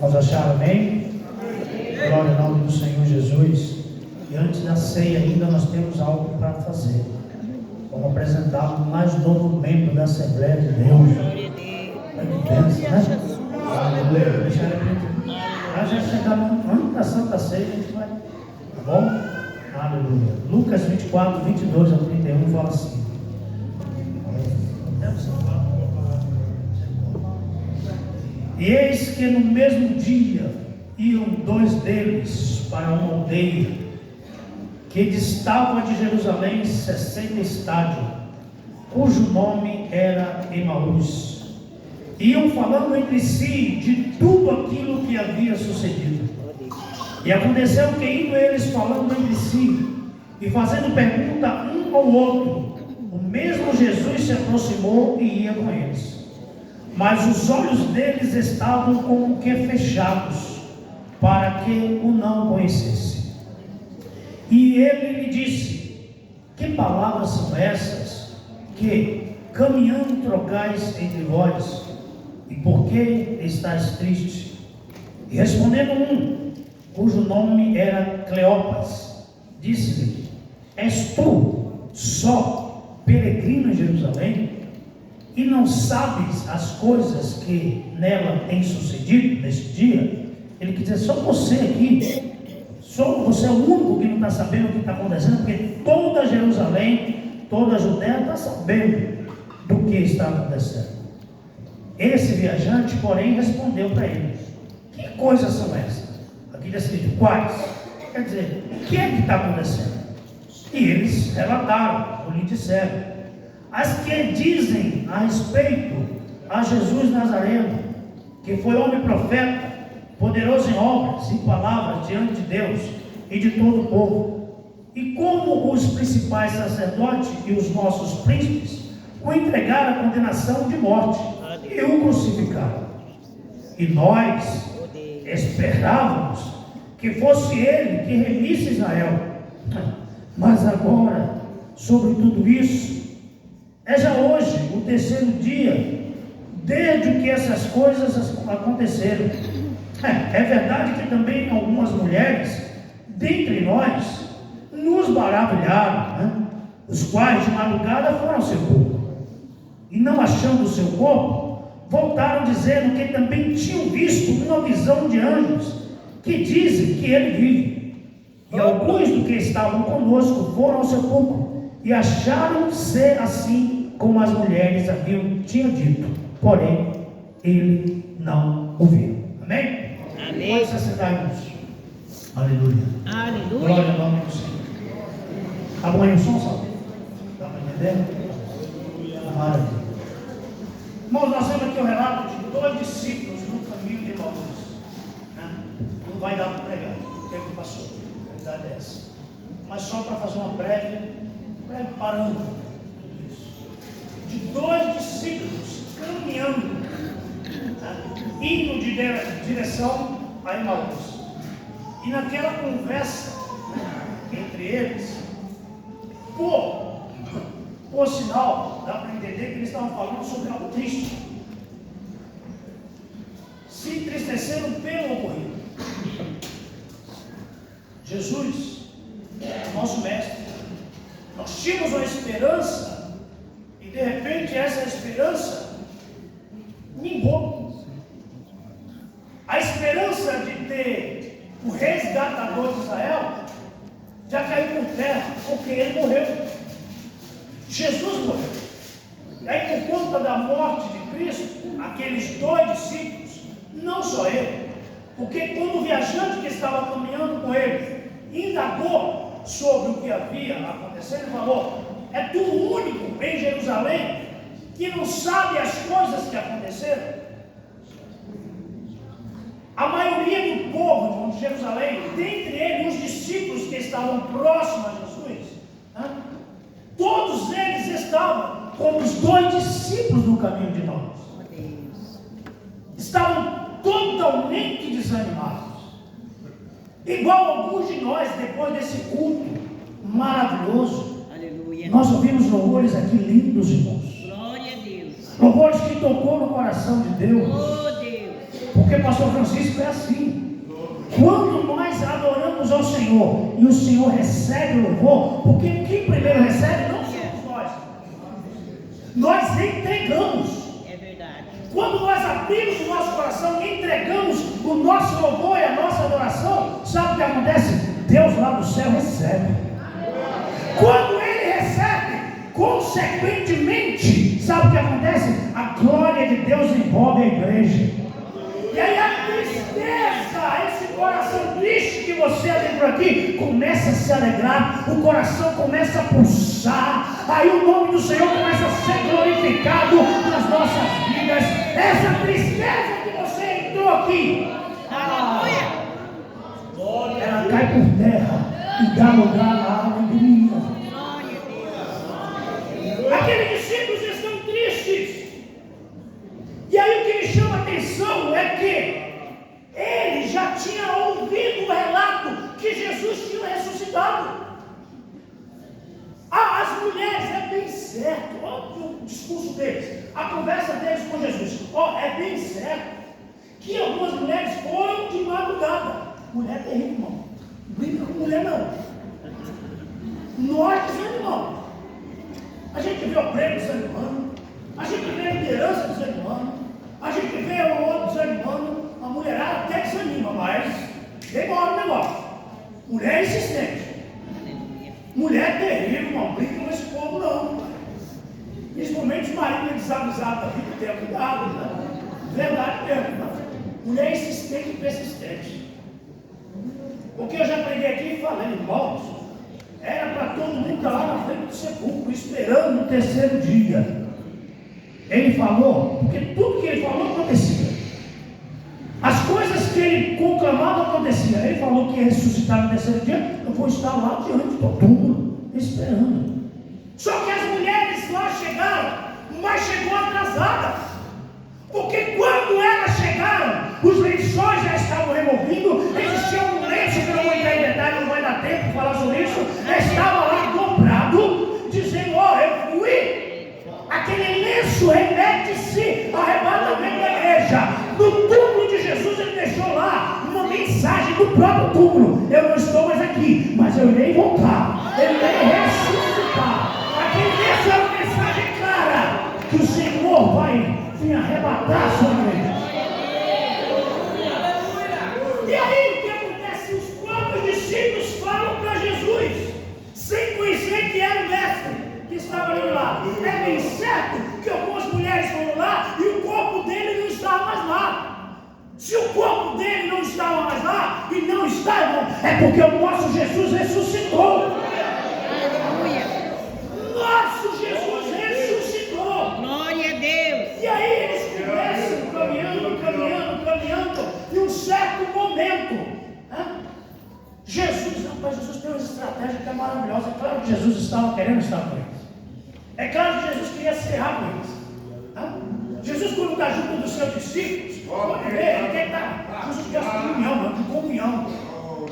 Vamos achar, amém? Glória ao nome do Senhor Jesus. E antes da ceia ainda nós temos algo para fazer. Vamos apresentar o mais novo membro da Assembleia de Deus. Olha que bênção, né? Aleluia. Deixa ele já chegar antes da Santa Ceia, a gente vai. Tá bom? Aleluia. Lucas 24, 22 ao 31 fala assim. E eis que no mesmo dia iam dois deles para uma aldeia que distava de Jerusalém 60 estádios, cujo nome era Emaús. Iam falando entre si de tudo aquilo que havia sucedido. E aconteceu que, indo eles falando entre si e fazendo pergunta um ao outro, o mesmo Jesus se aproximou e ia com eles. Mas os olhos deles estavam como que fechados, para que o não conhecesse. E ele lhe disse: que palavras são essas que, caminhando, trocais entre vós? E por que estáis triste? E respondendo um, cujo nome era Cleopas, disse-lhe: és tu só peregrino em Jerusalém? E não sabes as coisas que nela têm sucedido neste dia? Ele quer dizer, só você aqui, só você é o único que não está sabendo o que está acontecendo, porque toda Jerusalém, toda a Judéia está sabendo do que está acontecendo. Esse viajante, porém, respondeu para ele: que coisas são essas? Aqui está escrito quais? Quer dizer, o que é que está acontecendo? E eles relataram, ou lhe disseram, as que dizem a respeito a Jesus Nazareno, que foi homem profeta, poderoso em obras e palavras diante de Deus e de todo o povo, e como os principais sacerdotes e os nossos príncipes o entregaram à condenação de morte e o crucificaram. E nós esperávamos que fosse ele que remisse Israel. Mas agora, sobre tudo isso, é já hoje o terceiro dia desde que essas coisas aconteceram. É verdade que também algumas mulheres dentre nós nos maravilharam, né? Os quais de madrugada foram ao sepulcro e, não achando o seu corpo, voltaram dizendo que também tinham visto uma visão de anjos que dizem que ele vive. E alguns do que estavam conosco foram ao sepulcro e acharam ser assim como as mulheres tinham dito, porém ele não o viu. Amém? Amém. Pode se sentar, irmãos. Aleluia. Aleluia. Glória ao nome do Senhor. Tá bom aí o som, sabe? Dá para entender? Maravilha. Irmãos, nós temos aqui o relato de dois discípulos no caminho de Emaús. Não vai dar para pregar o que é que passou. A verdade é essa. Mas só para fazer uma breve parâmetro disso. De dois discípulos caminhando, indo de direção a Emaús. E naquela conversa entre eles, por sinal, dá para entender que eles estavam falando sobre algo triste. Se entristeceram pelo ocorrido. Jesus, nosso mestre, nós tínhamos uma esperança e de repente essa esperança minguou. A esperança de ter o resgatador de Israel já caiu por terra, porque ele morreu. Jesus morreu. E aí, por conta da morte de Cristo, aqueles dois discípulos, não só ele, porque quando o viajante que estava caminhando com ele indagou sobre o que havia acontecido, ele falou: é tu o único em Jerusalém que não sabe as coisas que aconteceram? A maioria do povo de Jerusalém, dentre eles os discípulos que estavam próximos a Jesus, todos eles estavam como os dois discípulos no caminho de nós. Estavam totalmente desanimados. Igual alguns de nós, depois desse culto maravilhoso. Aleluia. Nós ouvimos louvores aqui lindos, irmãos. Glória a Deus. Louvores que tocou no coração de Deus. Oh Deus. Porque pastor Francisco é assim. Quando nós adoramos ao Senhor e o Senhor recebe o louvor, porque quem primeiro recebe não somos nós. Nós entregamos. É verdade. Quando nós abrimos o nosso coração e entregamos o nosso louvor e a nossa adoração, sabe o que acontece? Deus lá do céu recebe. Quando Ele recebe, consequentemente, sabe o que acontece? A glória de Deus envolve a igreja. E aí a tristeza, esse coração triste que você adentrou aqui, começa a se alegrar, o coração começa a pulsar, aí o nome do Senhor começa a ser glorificado nas nossas vidas. Essa tristeza que você entrou aqui, ela cai por terra e dá lugar à alegria. Aqueles discípulos estão tristes. E aí o que me chama a atenção é que ele já tinha ouvido o relato que Jesus tinha ressuscitado. As mulheres, é bem certo, olha o discurso deles, a conversa deles com Jesus, é bem certo que algumas mulheres foram de madrugada. Mulher é terrível, irmão. Brinca com mulher não. Nós desanimamos. A gente vê o prêmio desanimando, a gente vê a liderança desanimando, a gente vê o outro desanimando, a mulherada até desanima, mas demora o negócio. Mulher é insistente. Mulher é terrível, não brinca com esse povo não. Principalmente os maridos desavisados da vida, tenha cuidado, né? Verdade mesmo, né? Mulher é insistente e persistente. Porque eu já preguei aqui e falei, irmãos, era para todo mundo estar lá na frente do sepulcro, esperando o terceiro dia. Ele falou, porque tudo que ele falou acontecia. As coisas que ele conclamava aconteciam. Ele falou que ia ressuscitar no terceiro dia. Eu vou estar lá diante do túmulo, esperando. Só que as mulheres lá chegaram, mas chegou atrasada. Porque quando elas chegaram, os lençóis já estavam removidos. Existia um lenço, que eu não vou entrar em detalhe, não vai dar tempo de falar sobre isso. Estava lá dobrado, dizendo, eu fui. Aquele lenço remete-se ao arrebatamento da igreja. No túmulo de Jesus, ele deixou lá uma mensagem do próprio túmulo. Eu não estou mais aqui, mas eu irei voltar. Eu irei ressuscitar. Aquele lenço é uma mensagem clara que o Senhor vai vir arrebatar a sua igreja. E aí o que acontece? Os próprios discípulos falam para Jesus, sem conhecer que era o mestre que estava ali lá. É bem certo que algumas mulheres foram lá e o corpo dele não estava mais lá. Se o corpo dele não estava mais lá, e não está, irmão, é porque o nosso Jesus ressuscitou. Nosso Jesus ressuscitou. Glória a Deus. E aí eles começam caminhando, e um certo momento, Jesus tem uma estratégia que é maravilhosa. É claro que Jesus estava querendo estar com eles. É claro que Jesus queria serrar com eles. Jesus, quando está junto dos seus discípulos, ele quer estar. Jesus quer comunhão, de comunhão.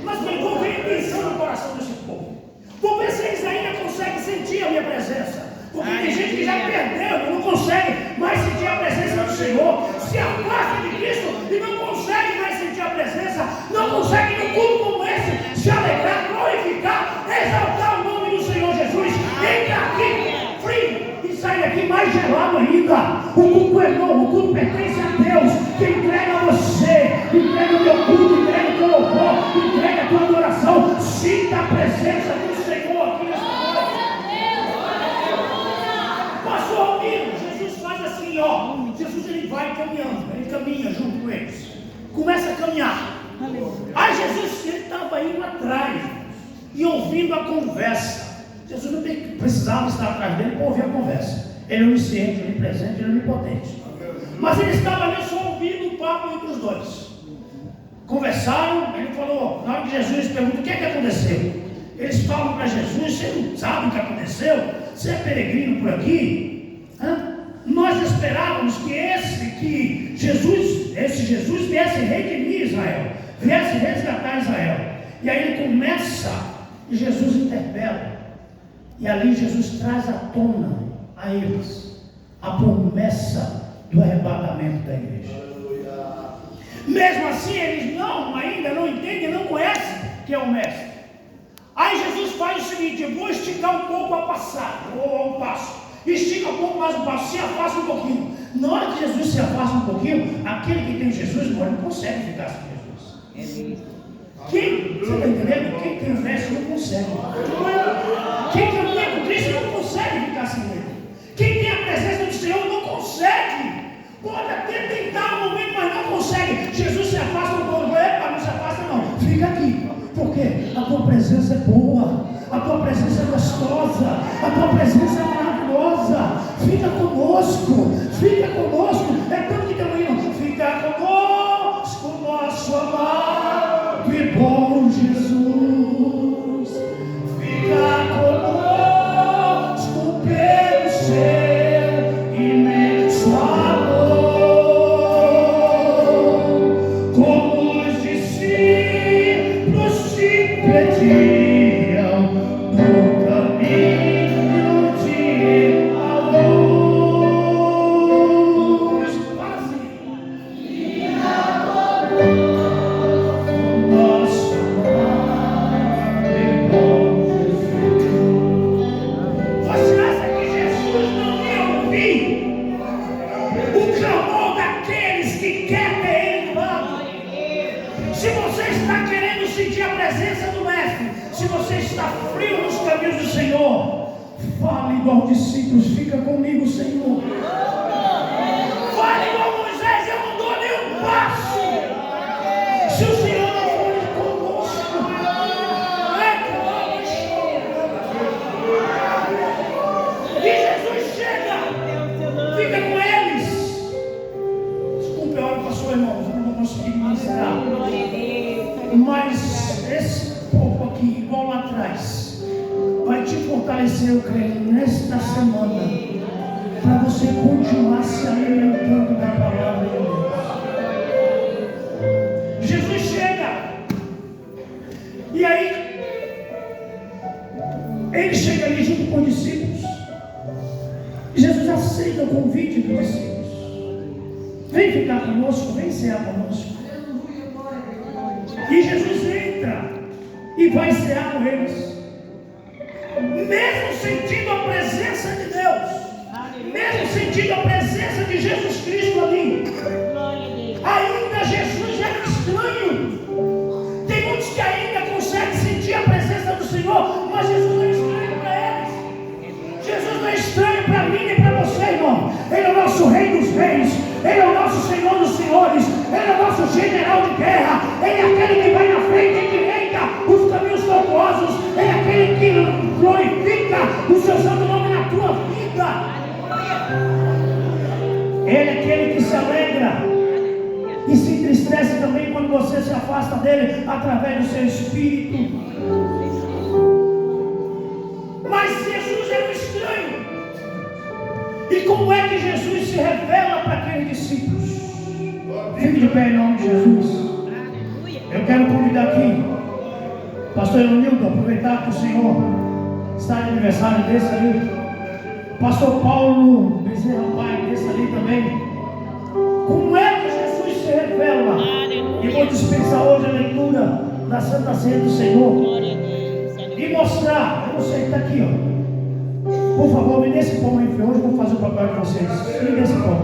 Mas qual é a intenção no coração desse povo? Vou ver se eles ainda conseguem sentir a minha presença. Porque tem gente que já perdeu, não consegue mais sentir a presença do Senhor. Se afasta de Cristo e não consegue mais sentir a presença, não consegue num culto como esse se alegrar, glorificar, exaltar o nome do Senhor Jesus. Entra aqui frio e sai daqui mais gelado ainda. O culto é bom, o culto pertence a Deus, que entrega a você, entrega o teu culto, entrega o teu louvor, entrega a tua adoração. Sinta a presença do Senhor aqui nessa noite. Pastor Almiro, Jesus faz assim, Jesus ele vai caminhando, ele caminha junto com eles, começa a caminhar. Aí Jesus, ele estava indo atrás e ouvindo a conversa. Jesus não precisava estar atrás dele para ouvir a conversa. Ele é onisciente, ele é presente, ele é onipotente. Mas ele estava ali só ouvindo o papo entre os dois. Conversaram, ele falou, na hora que Jesus pergunta o que é que aconteceu, eles falam para Jesus, você não sabe o que aconteceu? Você é peregrino por aqui? Nós esperávamos que esse Jesus viesse redimir Israel, viesse resgatar Israel. E aí ele começa, e Jesus interpela. E ali Jesus traz à tona a eles a promessa do arrebatamento da igreja. Mesmo assim, eles ainda não entendem, não conhecem que é o mestre. Aí Jesus faz o seguinte: eu vou esticar um pouco a passada, ou um passo. Estica um pouco mais o passo, se afasta um pouquinho. Na hora que Jesus se afasta um pouquinho, aquele que tem Jesus não consegue ficar sem Jesus. Você está entendendo? Quem tem o mestre não consegue. Quem caminha com Cristo não consegue ficar sem ele. Quem tem a presença do Senhor não consegue. Pode até tentar um momento, mas não consegue. Jesus se afasta um pouco, não se afasta não. Fica aqui. Por quê? A tua presença é boa. A tua presença é gostosa. A tua presença é maravilhosa. Fica conosco. Fica conosco. É tanto que tem um hino. Fica conosco, nosso amado e bom Jesus. Fica conosco pelo seu imenso amor. Como os discípulos te pediam no caminho de Emaús. Fala assim. Nosso amado e bom Jesus. Você acha que Jesus não ia ouvir o clamor daqueles que querem ter Ele do lado? Se você está querendo sentir a presença do Mestre, se você está frio nos caminhos do Senhor, fale igual discípulos: fica comigo, Senhor. Fale igual Moisés: eu não dou nenhum passo se o Senhor não for conosco. E Jesus chega, fica com eles. Desculpe a hora que passou, irmãos, eu não vou conseguir ministrar. Mas esse pouco aqui, igual lá atrás, vai te fortalecer, eu creio, nesta semana, para você continuar se alimentando da palavra de Deus. Jesus chega, e aí ele chega ali junto com os discípulos. Jesus aceita o convite dos discípulos: vem ficar conosco, vem cear conosco. E Jesus entra e vai cear com eles, mesmo sentindo a presença de Deus, mesmo sentindo a presença de Jesus Cristo ali. Ainda Jesus era estranho. Tem muitos que ainda conseguem sentir a presença do Senhor, mas Jesus não é estranho para eles. Jesus não é estranho para mim nem para você, irmão. Ele é o nosso Rei dos Reis, Ele é o nosso Senhor dos Senhores, Ele é o nosso general de guerra, Ele é aquele que vai na frente e endireita os caminhos tortuosos, Ele é aquele que glorifica o seu santo nome na tua vida. Ele é aquele que se alegra e se entristece também quando você se afasta dele através do seu espírito. Mas Jesus é um estranho. E como é que Jesus se revela para aqueles discípulos? Fique de pé em nome de Jesus. Eu quero convidar aqui Pastor Eronildo, aproveitar que o Senhor está de aniversário desse ali. Pastor Paulo Bezerra Pai, desse ali também. Como é que Jesus se revela? E vou dispensar hoje a leitura da Santa Ceia do Senhor e mostrar. Eu não sei, está aqui, ó. Por favor, me dê esse pão aí, hoje eu vou fazer o papel de vocês. Me dê esse pão.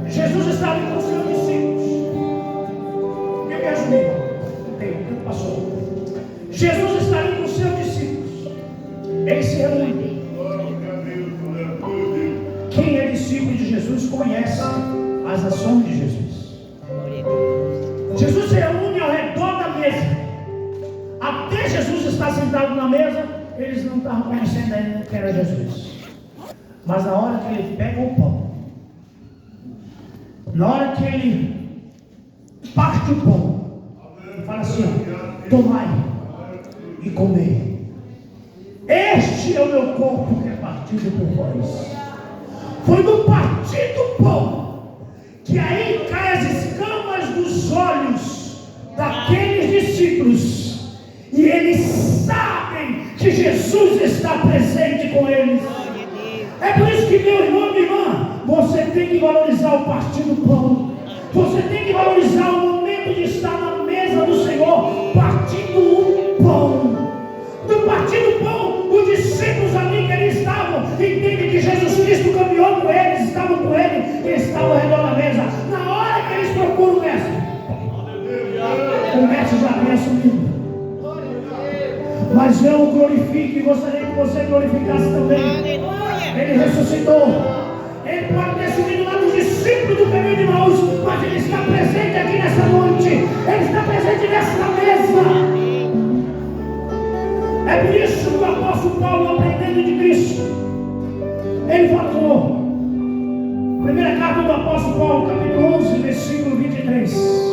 Jesus está ali com os seus discípulos. Eu quero subir. Tempo passou. Jesus está ali com os seus discípulos. Eles se reúnem. Quem é discípulo de Jesus conhece as ações de Jesus. Jesus se reúne ao redor da mesa. Até Jesus estar sentado na mesa, eles não estavam conhecendo ainda que era Jesus. Mas na hora que ele pega o pão, na hora que ele parte o pão, ele fala assim: ó, tomai e comei. Este é o meu corpo que é partido por vós. Foi no partir do pão que aí cai as escamas dos olhos daqueles discípulos, e eles sabem que Jesus está presente com eles. É por isso que, meu irmão, minha irmã, você tem que valorizar o partir do pão. Você tem que valorizar o momento de estar na mesa do Senhor, partindo um pão. No partir do pão, os discípulos ali que eles estavam, entendem que Jesus Cristo caminhou com eles, estavam com ele e estavam ao redor da mesa. Na hora que eles procuram o mestre, o mestre já havia assumido. Mas eu o glorifico e gostaria que você glorificasse também. Ele ressuscitou. Ele pode ter subido lá dos discípulos do caminho de Maús, mas ele está presente aqui nessa noite. Ele está presente nessa mesa. É por isso que o apóstolo Paulo, aprendendo de Cristo, ele falou, primeira carta do apóstolo Paulo, capítulo 11, versículo 23.